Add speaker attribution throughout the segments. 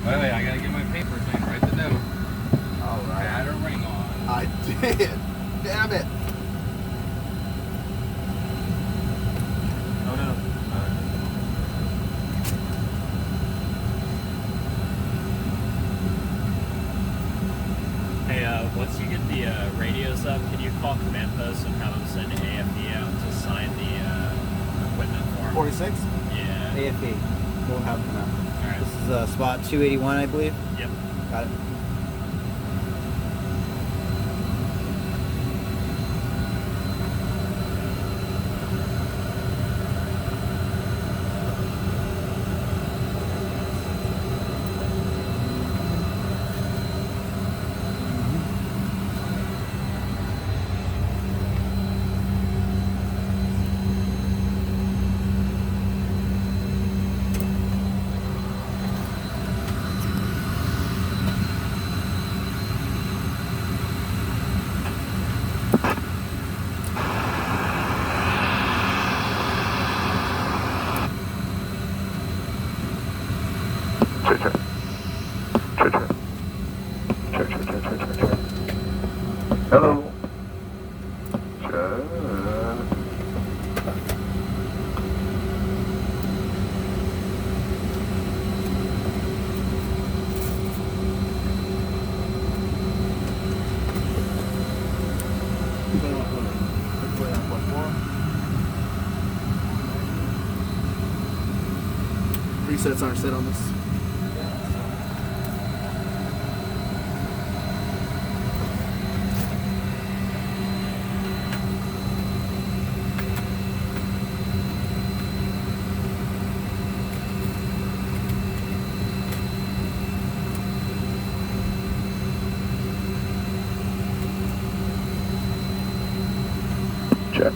Speaker 1: Wait, I gotta get my paper thing. Write the note.
Speaker 2: All right.
Speaker 1: Had a ring on.
Speaker 2: I did. Damn it.
Speaker 1: Oh no.
Speaker 3: Hey, once you get the radios up, can you call command post and have them send an AFE out to sign the equipment form?
Speaker 2: 46?
Speaker 3: Yeah.
Speaker 4: AFE. We'll have them out.
Speaker 3: All right.
Speaker 4: This is spot 281, I believe.
Speaker 3: Yep.
Speaker 4: Got it.
Speaker 5: Hello.
Speaker 2: Resets aren't set on this.
Speaker 5: Check.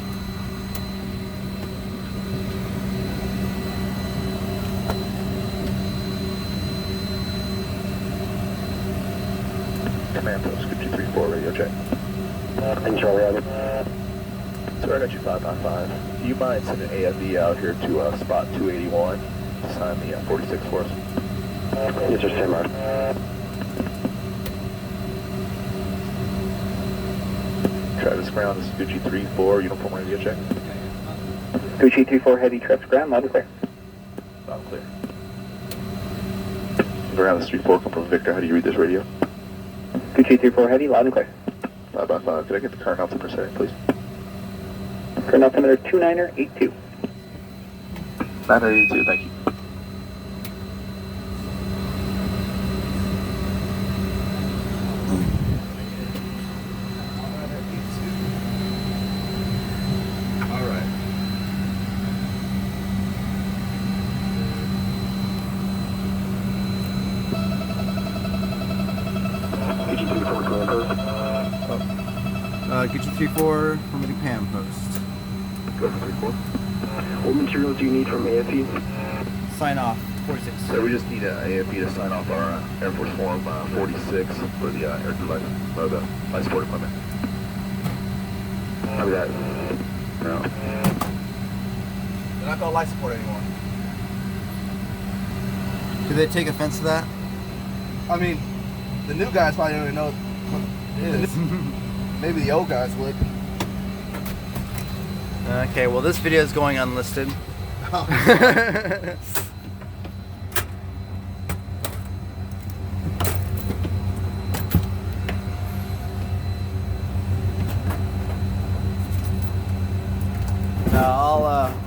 Speaker 5: Command post, 234 radio check.
Speaker 6: Control Robert.
Speaker 5: So I got you 595. Do you mind sending AFE out here to spot 281 to sign the 46 for us?
Speaker 6: Yes, sir, stand by.
Speaker 5: Travis Brown, this is Gucci 34, uniform radio check.
Speaker 6: Gucci 34 heavy trips ground, loud and clear.
Speaker 5: Loud and clear. Ground, this is 34, come from Victor. How do you read this radio?
Speaker 6: Gucci 34 heavy, loud and clear.
Speaker 5: 555. Could I get the current altimeter setting, please?
Speaker 6: Current altimeter 2982.
Speaker 5: 982, thank you.
Speaker 4: Gucci 34 from the Pam post.
Speaker 5: Go for 34.
Speaker 6: What materials do you need from AFE?
Speaker 4: Sign off. 46.
Speaker 5: So we just need an AFE to sign off our Air Force Form 46 for the air life support equipment.
Speaker 6: Copy that.
Speaker 5: No.
Speaker 2: They're not called life support anymore.
Speaker 4: Do they take offense to that?
Speaker 2: I mean, the new guys probably don't even know what it is. Maybe the old guys would.
Speaker 4: Okay, well this video is going unlisted.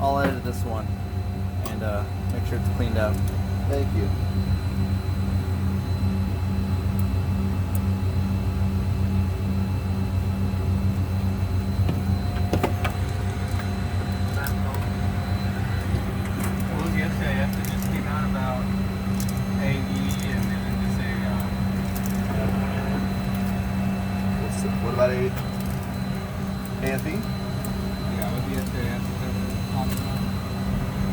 Speaker 4: I'll edit this one and make sure it's cleaned up.
Speaker 2: Thank you.
Speaker 1: What was yesterday? Yesterday just came out about AE and then just a
Speaker 2: What about AFE?
Speaker 1: yeah, what was yesterday?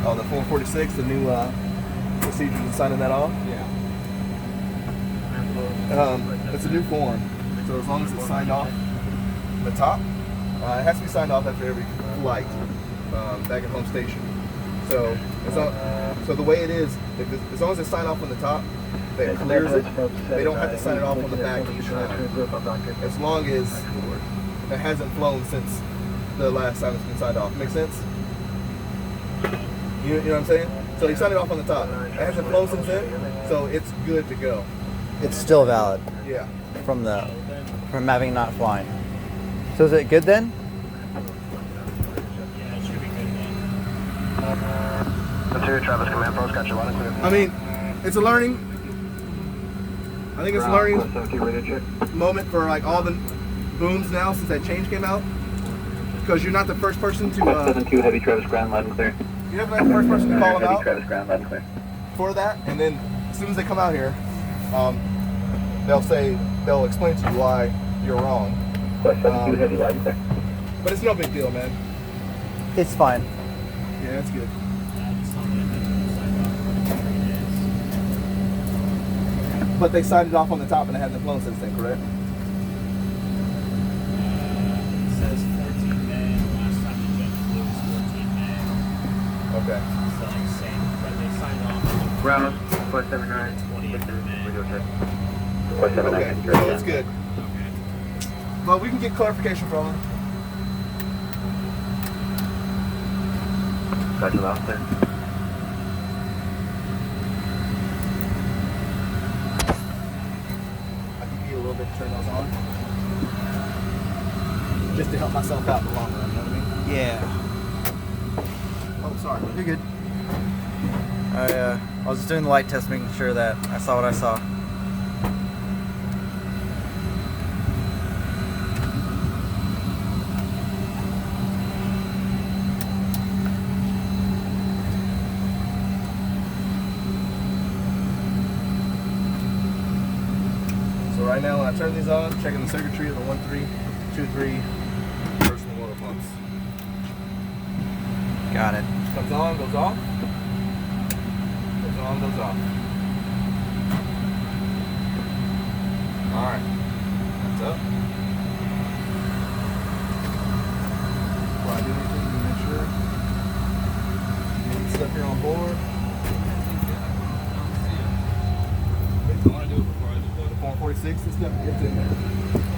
Speaker 2: Oh, the 446, the new procedures and signing that off.
Speaker 1: Yeah.
Speaker 2: It's a new form, so as long as it's signed off the top, it has to be signed off after every flight back at home station. So so the way it is, as long as it's signed off on the top, that clears it. They don't have to sign it off on the back each time. As long as it hasn't flown since the last time it's been signed off. Make sense? You know what I'm saying? So they signed it off on the top. It hasn't flown since then, so it's good to go.
Speaker 4: It's still valid
Speaker 2: Yeah.
Speaker 4: from having not flying. So is it good then?
Speaker 3: Yeah, it should be good then.
Speaker 5: Interior Travis Command Post, got your line clear.
Speaker 2: I mean, it's a learning. I think it's a learning moment for like all the booms now since that change came out. Because you're not the first person to.
Speaker 6: 72 Heavy Travis ground loud and clear.
Speaker 2: You're not the first person to call them
Speaker 6: Heavy
Speaker 2: out
Speaker 6: Travis ground loud and clear.
Speaker 2: for that, and then as soon as they come out here, they'll explain to you why you're wrong.
Speaker 6: West 72 Heavy loud and clear.
Speaker 2: But it's no big deal, man.
Speaker 4: It's fine.
Speaker 2: Yeah, that's good.
Speaker 3: That's something that signed off for 3 days.
Speaker 2: But they signed it off on the top and it hasn't flown since then, correct?
Speaker 3: It says 14 May. Last time the jet flew was 14 May.
Speaker 2: Okay.
Speaker 3: So like same, but they signed off
Speaker 6: Ground 479.
Speaker 3: 20th of May.
Speaker 6: West 79.
Speaker 2: Okay, so that's good.
Speaker 3: Okay.
Speaker 2: But we can get clarification from them.
Speaker 6: Got you loud clear.
Speaker 2: I can be a little bit to turn those on. Just to help myself out in the long run, you know what I mean?
Speaker 4: Yeah.
Speaker 2: Oh, sorry.
Speaker 4: You're good. I was just doing the light test, making sure that I saw what I saw.
Speaker 2: So right now, when I turn these on, checking the circuitry of the 1323 personal oil pumps.
Speaker 4: Got it.
Speaker 2: Comes on, goes off. Goes on, goes off. Alright. That's up. Before I do anything, to make sure. Get stuff here on board.
Speaker 1: I want to do it before I deploy the
Speaker 2: 446, it's in there.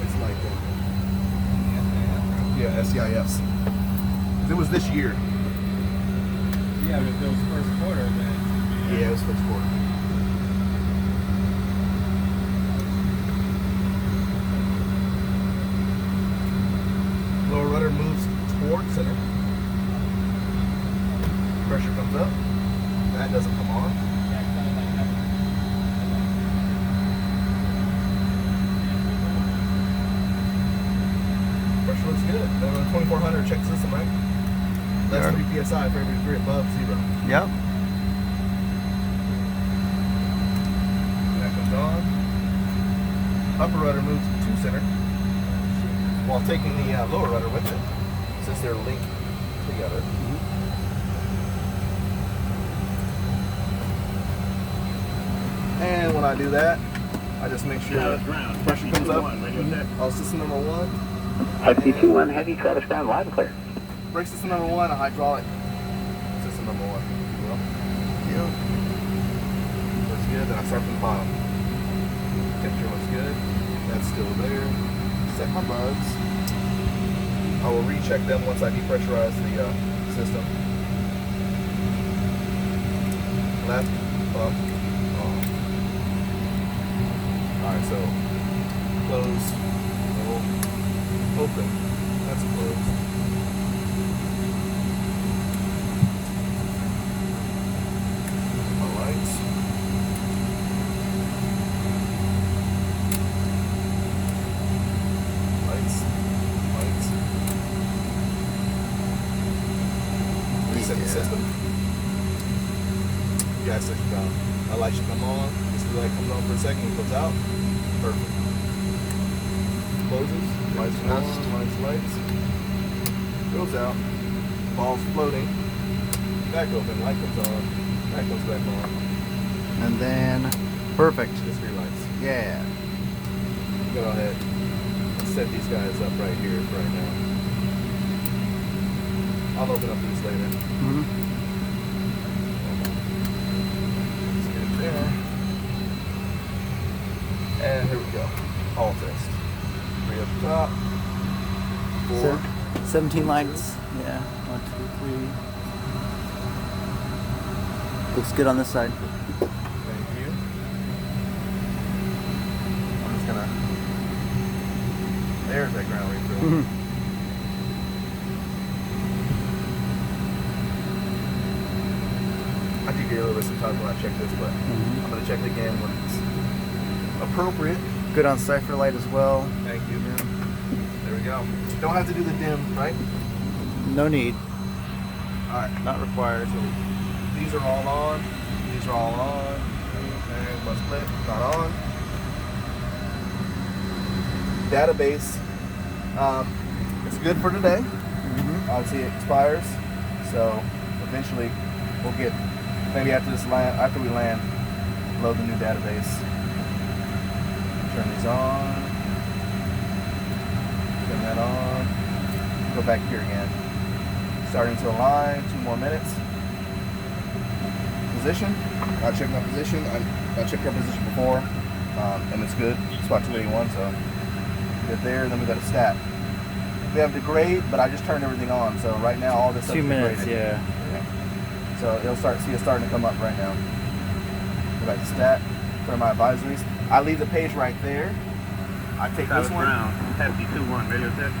Speaker 2: It's like, yeah, SCIFs. It was this year.
Speaker 1: Yeah, but if it was first quarter, then
Speaker 2: Yeah, it was first quarter. Lower rudder moves toward center. Pressure comes up. That doesn't come on. Pressure looks good. Then on the 2400 check system, right? That's 3 psi for every degree above zero.
Speaker 4: Yep.
Speaker 2: That comes on. Upper rudder moves to center while taking the lower rudder with it, since they're linked together. And when I do that, I just make sure pressure comes up. On system number 1.
Speaker 6: FE21 Heavy Travis ground loud and clear.
Speaker 2: Brake system number 1, a hydraulic system number 1, if you will.
Speaker 4: Yep.
Speaker 2: Looks good, then I start from the bottom. Temperature looks good. That's still there. Set my bugs. I will recheck them once I depressurize the system. Left pump on. Alright, so close, open. That's closed. Lights. Reset the system. Gas station down. That light should come on. This light comes on for a second and goes out. Perfect. Closes. Lights on. Lights. Goes out. Ball's floating. Back open. Light comes on. That goes back on.
Speaker 4: And then, perfect.
Speaker 2: Just three lights.
Speaker 4: Yeah.
Speaker 2: Go ahead and set these guys up right here, right now. I'll open up these later.
Speaker 4: Mm-hmm. 17 lights. Yeah. 1, 2, 3. Looks good on this side.
Speaker 2: Thank you. I'm just gonna. There's that ground refill. I do get a little bit sometimes when I check this, but I'm gonna check it again when it's appropriate.
Speaker 4: Good on cipher light as well.
Speaker 2: Thank you. There we go. Don't have to do the dim, right?
Speaker 4: No need.
Speaker 2: All right.
Speaker 4: Not required.
Speaker 2: These are all on. These are all on. And bus plate not on. Database. It's good for today. Obviously it expires, so eventually we'll get, maybe after we land, load the new database. Turn these on. Turn that on. Go back here again. Starting to align. 2 more minutes. Position. I checked my position. I checked our position before, and it's good. Spot 281, so good there. And then we got a stat. We have degrade, but I just turned everything on. So right now all this stuff
Speaker 4: 2
Speaker 2: is
Speaker 4: minutes,
Speaker 2: degraded.
Speaker 4: yeah.
Speaker 2: So you'll see it starting to come up right now. Go back to stat. Turn my advisories. I leave the page right there. I take this one.
Speaker 5: Heavy 2-1, radio check.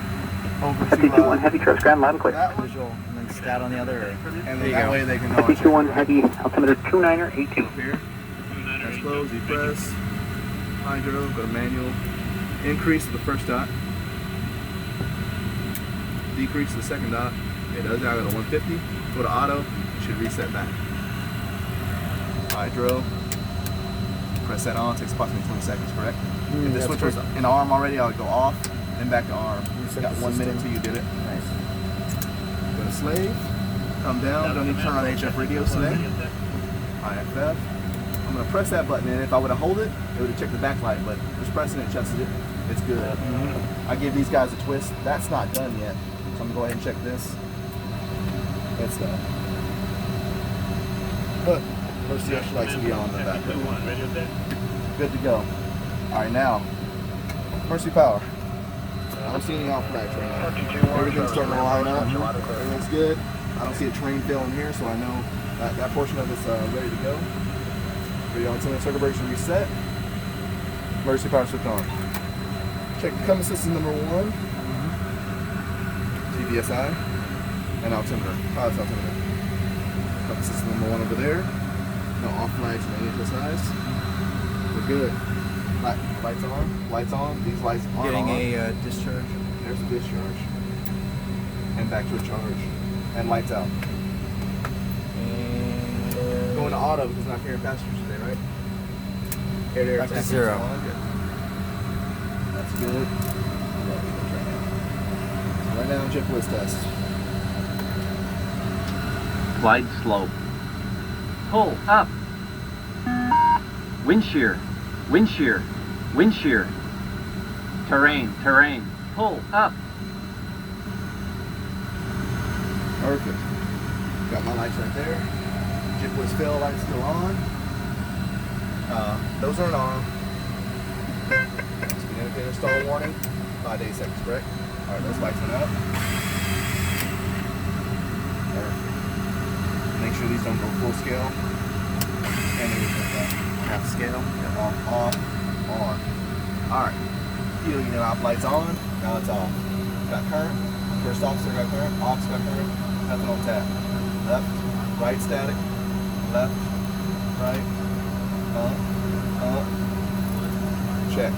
Speaker 2: Over
Speaker 6: Heavy
Speaker 2: to
Speaker 6: 2-1, heavy trucks, ground loud and clear.
Speaker 2: that one.
Speaker 4: Visual, and then stat on the other.
Speaker 2: And
Speaker 4: There
Speaker 2: then
Speaker 4: you
Speaker 2: that
Speaker 4: go.
Speaker 2: way they can know
Speaker 6: Heavy
Speaker 2: I checked
Speaker 6: 2-1, heavy altimeter 2982.
Speaker 2: up here. That's closed. You press hydro, go to manual. Increase to the first dot. Decrease to the second dot. It does. I go to 150. Go to auto. It should reset back. Hydro. Press that on. Takes approximately 20 seconds. Correct. If this switch was in arm already, I would go off, then back to arm.
Speaker 4: Reset
Speaker 2: Got
Speaker 4: the
Speaker 2: 1 minute
Speaker 4: system.
Speaker 2: till you did it.
Speaker 4: Nice.
Speaker 2: Go to slave. Come down. Don't need to turn on HF radios today. IFF. I'm gonna press that button, and if I would have hold it, it would have checked the backlight. But just pressing it checks it. It's good. I give these guys a twist. That's not done yet, so I'm gonna go ahead and check this. It's done. But first the extra lights will be on the back.
Speaker 5: 2-1, radio check.
Speaker 2: Good to go. All right, now Mercy Power. I don't see any off flags right now. Everything's starting to line up. Everything's good. I don't see a train failing here, so I know that portion of it's ready to go. Radio antenna circuit breakers reset. Mercy Power switch on. Check the compass system number 1. TVSI and altimeter. Pilot's altimeter. Compass system number 1 over there. No off flags or any HSIs. We're good. Lights on. Lights on. These lights aren't
Speaker 4: Getting
Speaker 2: on.
Speaker 4: a discharge.
Speaker 2: There's a discharge. And back to a charge. And lights out.
Speaker 4: And
Speaker 2: Going to auto because not carrying passengers today, right? Air to air
Speaker 4: Back to
Speaker 2: taxi
Speaker 4: zero.
Speaker 2: is on. Good. That's good. So right now, jet whiz test.
Speaker 7: Glide slope. Pull up. Wind shear. Wind shear. Wind shear. Terrain. Terrain. Pull up.
Speaker 2: Perfect. Got my lights right there. Jet whiz fill lights still on. Those aren't on. Speed indicator stall warning. 5 to 8 seconds, correct? All right, those lights went up. Perfect. Make sure these don't go full scale. And then we put that half scale. Off, on. All right. Helium off lights on. Now it's off. Got current. First officer got current. Ops got current. Nothing on tap. Left, right static. Left, right. Check.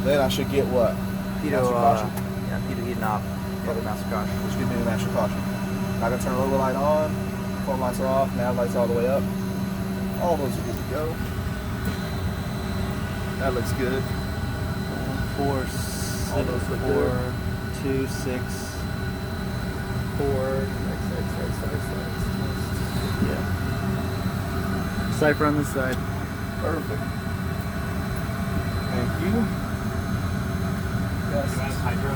Speaker 2: Then I should get what?
Speaker 4: Pitot,
Speaker 2: Master caution.
Speaker 4: yeah, Pitot heat knob. Probably master caution.
Speaker 2: Which gives me the master caution. Now I gotta turn logo light on. Form lights are off. Nav lights all the way up. All those are good to go. That looks good.
Speaker 4: 4,
Speaker 2: All those look
Speaker 4: 4, 2, 6, 4. Yeah. Cipher on this side.
Speaker 2: Perfect. Thank you. Yes.
Speaker 3: Hydro.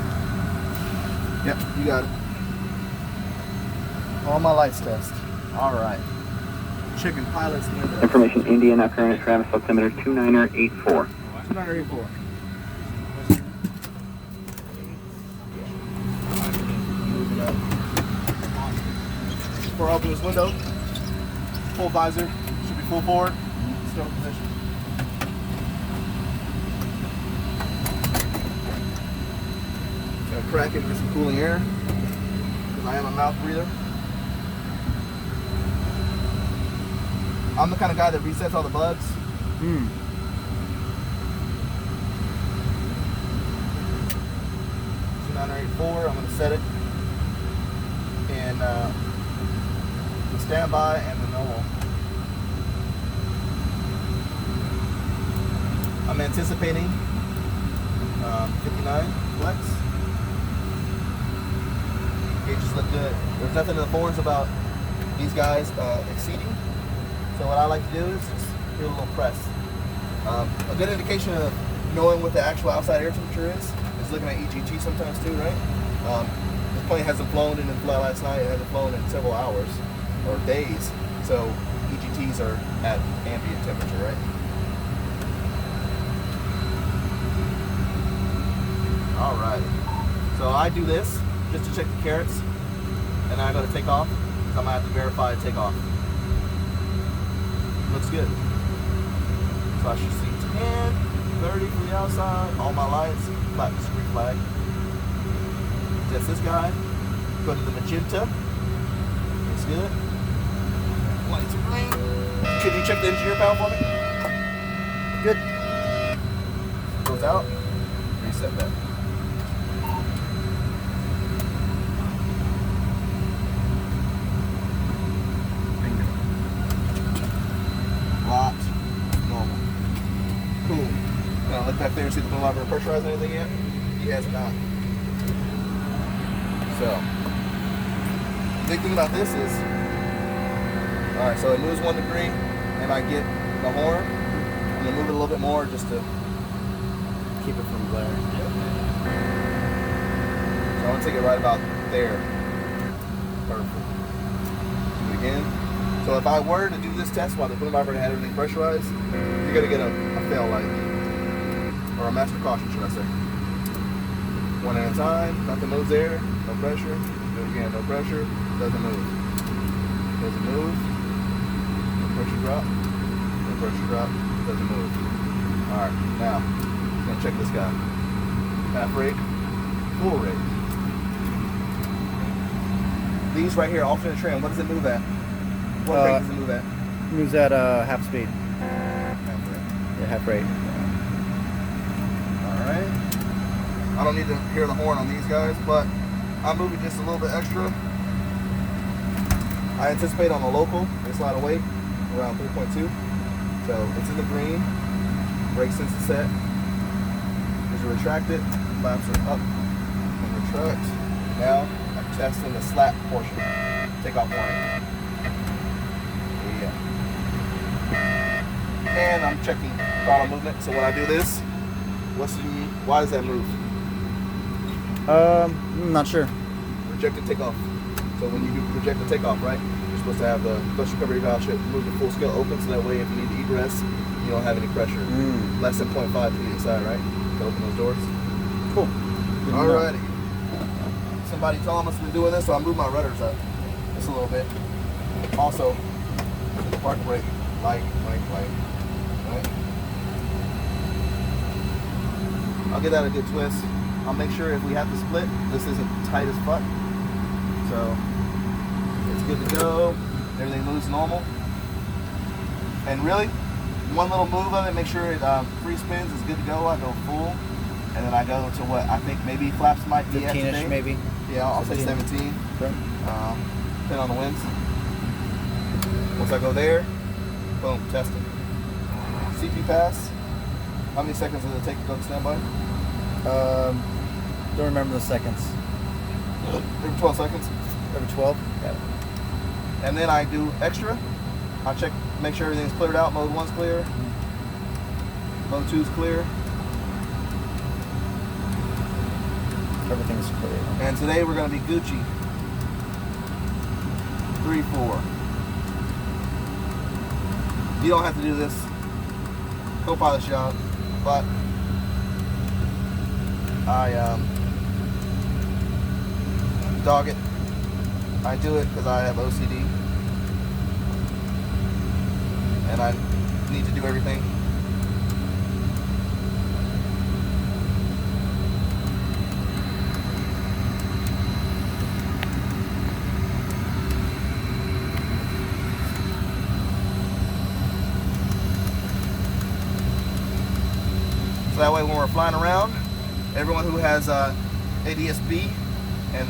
Speaker 2: Yep, you got it. All my lights test. All right. Checking pilots.
Speaker 6: Information Indiana current Travis altimeter 2984.
Speaker 2: 2984. before I open this window. Full visor, should be full forward, still in position. Gonna crack it and get some cooling air, because I am a mouth breather. I'm the kind of guy that resets all the bugs. 2984, I'm going to set it in the standby and the normal. I'm anticipating 59 flex. Gauges look good. There's nothing in the forums about these guys exceeding. So what I like to do is just do a little press. A good indication of knowing what the actual outside air temperature is looking at EGT sometimes too, right? This plane hasn't flown in flight last night. It hasn't flown in several hours or days. So EGTs are at ambient temperature, right? Alright. So I do this just to check the carrots, and I go to take off because I'm gonna have to verify takeoff. Looks good. So I should see 10, 30 from the outside, all my lights, flat discrete flag. Test this guy. Go to the magenta. Looks good. Lights are green. Could you check the engineer panel for me? Good. Goes out. Reset that. Lot. Normal. Cool. Now look back there and see if the blower pressurized anything yet. He has not. So, the big thing about this is, alright, so it moves 1 degree and I get the horn. I'm going to move it a little bit more just to
Speaker 4: Keep it from glare.
Speaker 2: So I'm going to take it right about there. Perfect. Do it again. So if I were to do this test while the boom vibrator had everything pressurized, you're going to get a fail light. Or a master caution, should I say. One at a time, nothing moves there, no pressure. Do it again, no pressure, doesn't move. Doesn't move. No pressure drop. No pressure drop, doesn't move. Alright, now, I'm going to check this guy. Half rate, full rate. These right here, alternate trim, what does it move at? What rate does it move at?
Speaker 4: Moves at half speed.
Speaker 2: Half rate.
Speaker 4: Yeah, half rate.
Speaker 2: Alright. I don't need to hear the horn on these guys, but I'm moving just a little bit extra. I anticipate on the local, they slide away around 3.2. So it's in the green. Brake sensor set. As you retract it, flaps are up and retract. Now I'm testing the slap portion. Takeoff warning. Yeah. And I'm checking throttle movement. So when I do this, why does that move?
Speaker 4: I'm not sure.
Speaker 2: Rejected takeoff. So when you do rejected takeoff, right, you're supposed to have the thrust recovery valve should move to full scale open, so that way if you need to egress, you don't have any pressure. Less than 0.5 to the inside, right? To open those doors.
Speaker 4: Cool.
Speaker 2: Alrighty. Somebody told them been doing this, so I moved my rudders up just a little bit. Also, park brake, light. Right? I'll give that a good twist. I'll make sure if we have to split, this isn't tight as fuck. So it's good to go. Everything moves normal. And really, one little move of it, make sure it free spins is good to go. I go full, and then I go to what I think maybe flaps might be at
Speaker 4: 15-ish
Speaker 2: today.
Speaker 4: maybe.
Speaker 2: Yeah, I'll say 17.
Speaker 4: Okay.
Speaker 2: Depending on the winds. Once I go there, boom, testing. CP pass. How many seconds does it take to go to standby?
Speaker 4: Don't remember the seconds.
Speaker 2: Every 12 seconds.
Speaker 4: Every 12? Got it.
Speaker 2: And then I do extra. I check, make sure everything's cleared out. Mode 1's clear. Mode 2's clear.
Speaker 4: Everything's clear.
Speaker 2: And today we're going to be Gucci. 3-4. You don't have to do this. Co-pilot's job. But I dog it. I do it because I have OCD. and I need to do everything. So that way when we're flying around, everyone who has ADS-B and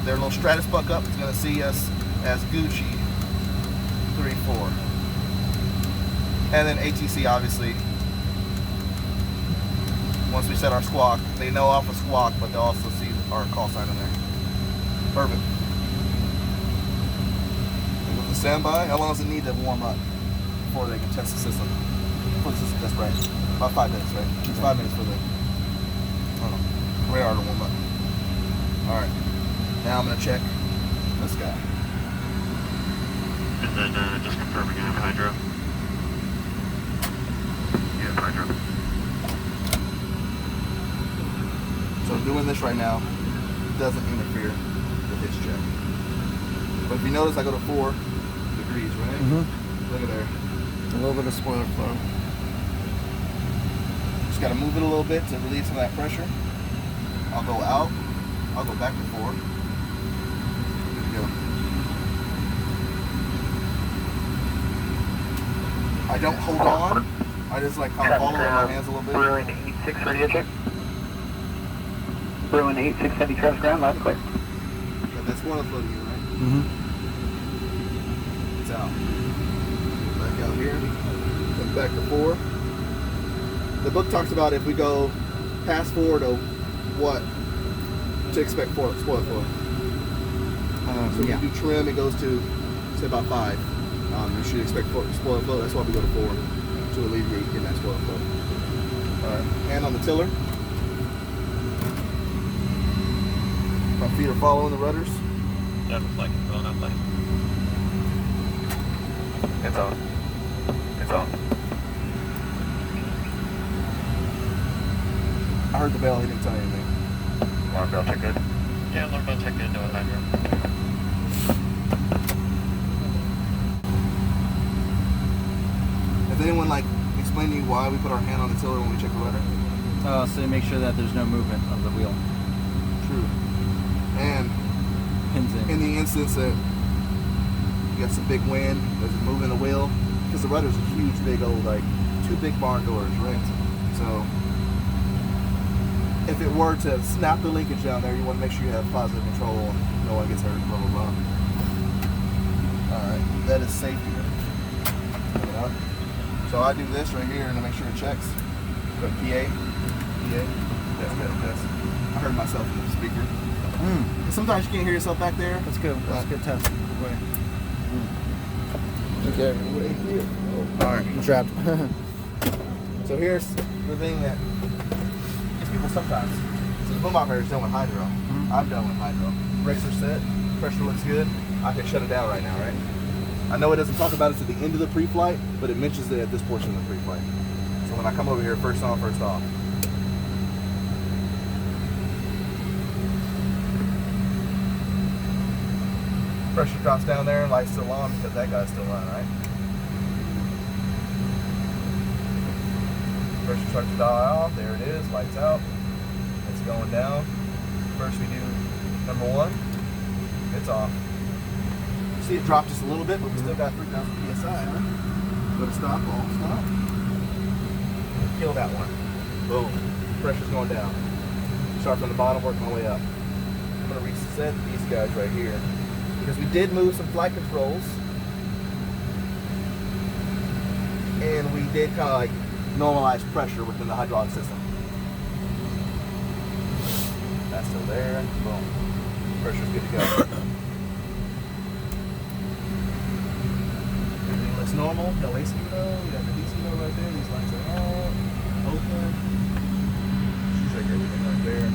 Speaker 2: their little Stratus buck up is going to see us as Gucci 34. And then ATC, obviously, once we set our squawk, they know off of squawk, but they'll also see our call sign in there. Perfect. It goes to standby. How long does it need to warm up before they can test the system? Before the system tests, right? About 5 minutes, right? It's 5 minutes for the radar to warm up. Alright. Now I'm going to check this guy.
Speaker 5: And then just confirming you have hydro. Yeah, hydro.
Speaker 2: So doing this right now doesn't interfere with his check. But if you notice, I go to 4 degrees, right?
Speaker 4: Mm-hmm.
Speaker 2: Look at there.
Speaker 4: A little bit of spoiler flow.
Speaker 2: Just got to move it a little bit to relieve some of that pressure. I'll go out. I'll go back to 4. Good to go. I don't hold on. I just like kind of follow it with my hands a little bit.
Speaker 6: Bruin 86 radio check. Bruin 86 heavy traffic ground, loud and clear.
Speaker 2: Yeah, that's one of the floating in, right?
Speaker 4: Mm-hmm.
Speaker 2: It's out. Back out here. Then back to 4. The book talks about if we go past 4 to what to expect for spoil flow. So when you do trim, it goes to say about 5. You should expect spoil flow. That's why we go to 4 to alleviate getting that spoil flow. All right, hand on the tiller. My feet are following the rudders.
Speaker 5: Yeah, it's like going up like. It's on. It's on.
Speaker 2: I heard the bell. He didn't tell me anything.
Speaker 5: Alarm bell check good? Yeah, alarm bell check good. No hydro.
Speaker 2: Has anyone like explained to you why we put our hand on the tiller when we check the rudder?
Speaker 4: So you make sure that there's no movement of the wheel.
Speaker 2: True. And
Speaker 4: Pins
Speaker 2: in the instance that you got some big wind, there's a move in the wheel, because the rudder's a huge, big old, like 2 big barn doors, right? So if it were to snap the linkage down there, you want to make sure you have positive control and no one gets hurt, blah, blah, blah. Alright, that is safety. So I do this right here to make sure it checks. Go to PA. That's good. I heard myself in the speaker. Sometimes you can't hear yourself back there.
Speaker 4: That's good. That's a good test.
Speaker 2: Okay. Alright.
Speaker 4: I'm trapped.
Speaker 2: So here's the thing that gets people sometimes. So the boom operator's done with hydro. I'm done with hydro. Brakes are set. Pressure looks good. I can shut it down right now, right? I know it doesn't talk about it to the end of the pre-flight, but it mentions it at this portion of the pre-flight. So when I come over here, first on, first off. Pressure drops down there, light's still on because that guy's still on, right? Pressure starts to dial out, there it is, lights out. It's going down. First we do number 1, it's off. See it dropped just a little bit, but we still got 3,000 PSI, huh? Go to stop, all stop. Kill that one. Boom. Pressure's going down. Start from the bottom, work my way up. I'm gonna reset these guys right here. Because we did move some flight controls. And we did kind of like normalize pressure within the hydraulic system. That's still there. Boom. Pressure's good to go. It's normal, no AC mode, you got the DC mode right there, these lights are on, open, check everything right there.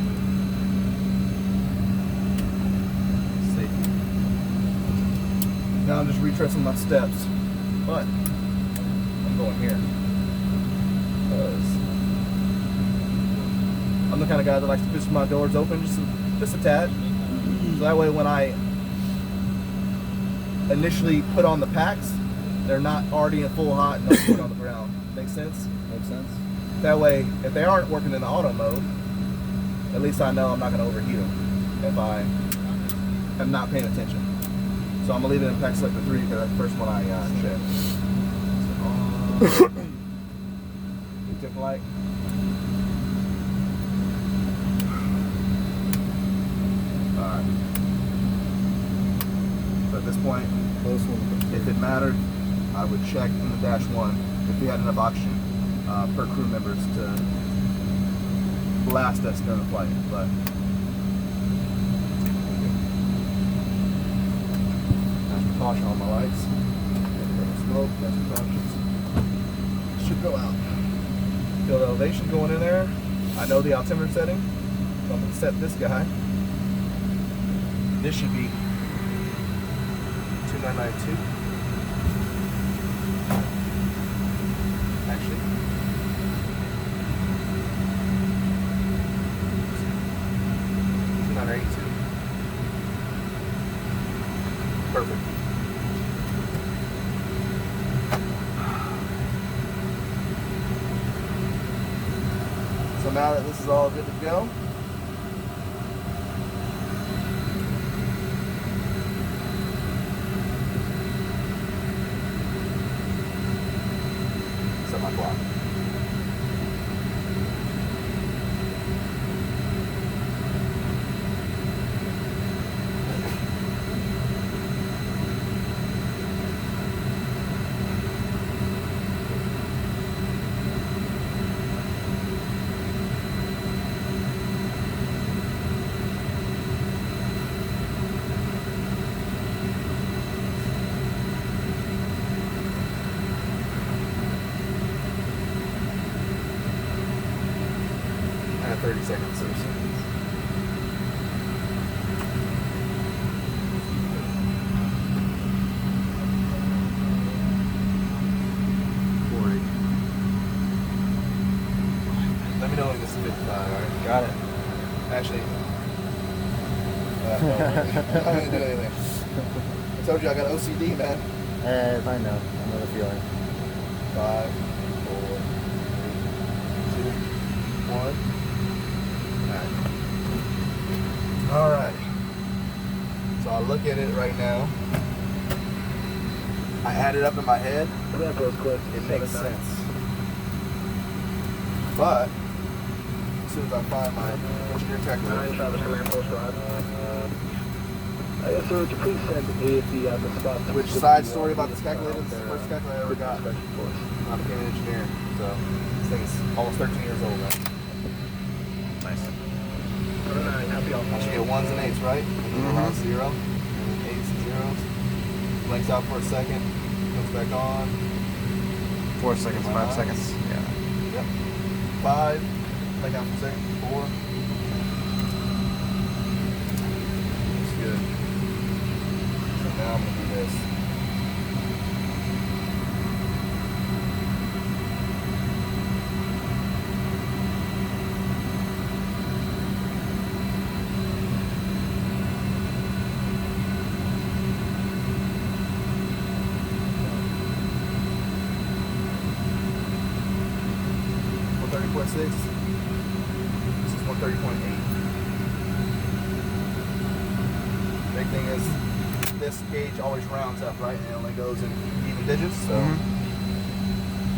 Speaker 2: Safety. Now I'm just retracing my steps, but I'm going here. Because I'm the kind of guy that likes to push my doors open just a tad. So that way when I initially put on the packs, they're not already in full hot and no heat on the ground. Make sense?
Speaker 4: Makes sense.
Speaker 2: That way, if they aren't working in the auto mode, at least I know I'm not going to overheat them if I am not paying attention. So I'm going to leave it in pack selector 3 because that's the first one I checked. Tip light. Alright. So at this point, if it mattered, I would check in the dash 1 if we had enough oxygen per crew members to blast us during the flight. But that's precaution on my lights. Smoke, that's precautions. Should go out. Feel the elevation going in there. I know the altimeter setting, so I'm going to set this guy. This should be 2992. Actually, 2982. Perfect. So now that this is all good to go, set my clock. And 30 seconds. 30 seconds. Let me know when this is 55, alright?
Speaker 4: Got it.
Speaker 2: Actually, I'm not gonna do anything. I told you I got OCD, man.
Speaker 4: I know. I know the feeling.
Speaker 2: 5, 4, 3, 2, 1. Alright. So I look at it right now. I add it up in my head. It makes sense. But as soon as I find my engineer calculator,
Speaker 5: Yes, sir. Would you please send AFE out the spot?
Speaker 2: which side story about this calculator? This is the first calculator I ever got. I became an engineer, so this thing's almost 13 years old now.
Speaker 4: Nice.
Speaker 2: I should get 1s and 8s, right? And then around 0, and then 8s and 0s. Blinks out for a second, comes back on.
Speaker 4: 4 seconds, 5 seconds. Yeah.
Speaker 2: Yep. 5, blink out for a second, 4. Looks good. So now I'm going to do this. This is 130.8. Big thing is this gauge always rounds up, right? And it only goes in even digits, so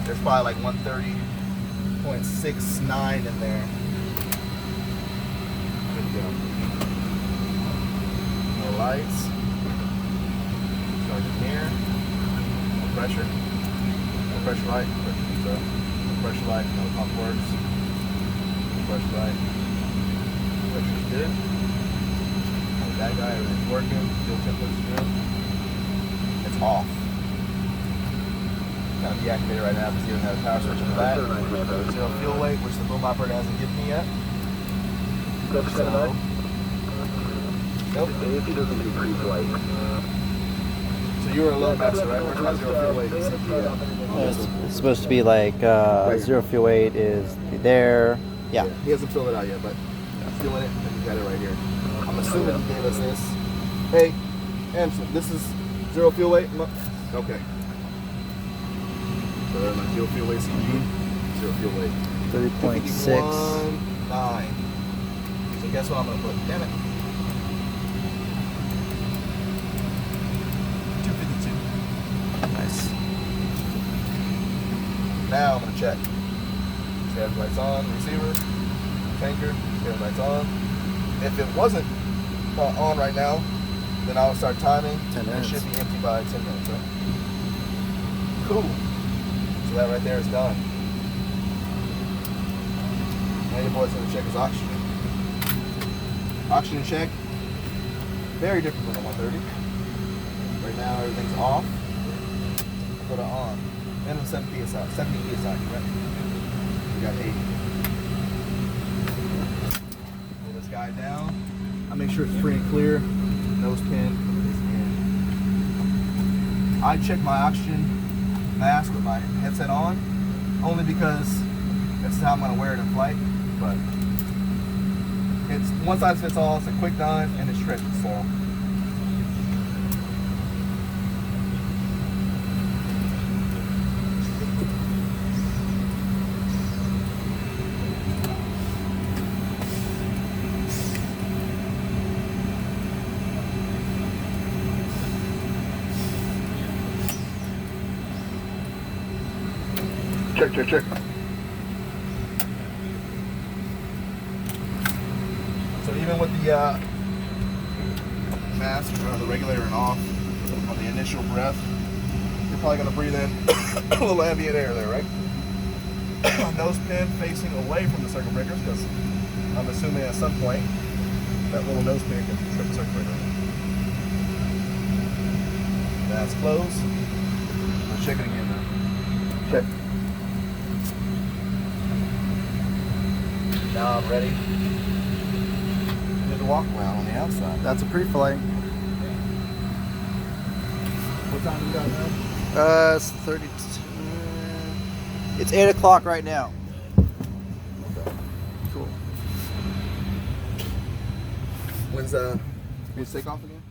Speaker 2: there's probably like 130.69 in there. Good to go. More lights. Start here. More pressure. More pressure light. Pressure light, no pump works. Pressure light. Pressure's good. That guy, everything's working. Fuel temperature's good. It's off. Kind of deactivated right now because you don't have a power switch in the back. Zero fuel weight, which the boom operator hasn't given me yet. So, nope.
Speaker 5: AFE doesn't do pre-flight.
Speaker 2: So you were a low master, right? Where's my zero fuel weight?
Speaker 4: It's supposed to be like zero fuel weight is there. Yeah.
Speaker 2: He hasn't filled it out yet, but I'm feeling it, and you got it right here. I'm assuming he gave us this. Hey, Anderson, this is zero fuel weight? Okay. So there's my zero fuel weight CG, zero fuel weight.
Speaker 4: 30.6.
Speaker 2: 51.9. So guess what I'm gonna put? Damn it. 252.
Speaker 4: Nice.
Speaker 2: Now I'm gonna check. See if lights on, receiver, tanker, see if lights on. If it wasn't on right now, then I'll start timing.
Speaker 4: 10
Speaker 2: It
Speaker 4: minutes.
Speaker 2: should be empty by 10 minutes, right? Cool. So that right there is done. Now your boy's gonna check his oxygen. Oxygen check, very different than the 130. Right now everything's off. Put it on. And I'm 70 PSI, 70 PSI, right? We got 80. Pull this guy down. I make sure it's free and clear. Nose pin is in. I check my oxygen mask with my headset on, only because that's how I'm gonna wear it in flight. But it's one size fits all. It's a quick dive and it's tricky. So. Check. So even with the mask or the regulator and off on the initial breath, you're probably going to breathe in a little ambient air there, right? Nose pin facing away from the circuit breakers, because I'm assuming at some point that little nose pin can trip the circuit breaker. That's closed. Let's check it again now. Check. Now I'm ready. Did the walk around on the outside.
Speaker 4: That's a pre-flight.
Speaker 2: What time do we got now?
Speaker 4: It's 32. It's 8 o'clock right now.
Speaker 2: Okay.
Speaker 4: Cool.
Speaker 2: When's takeoff again?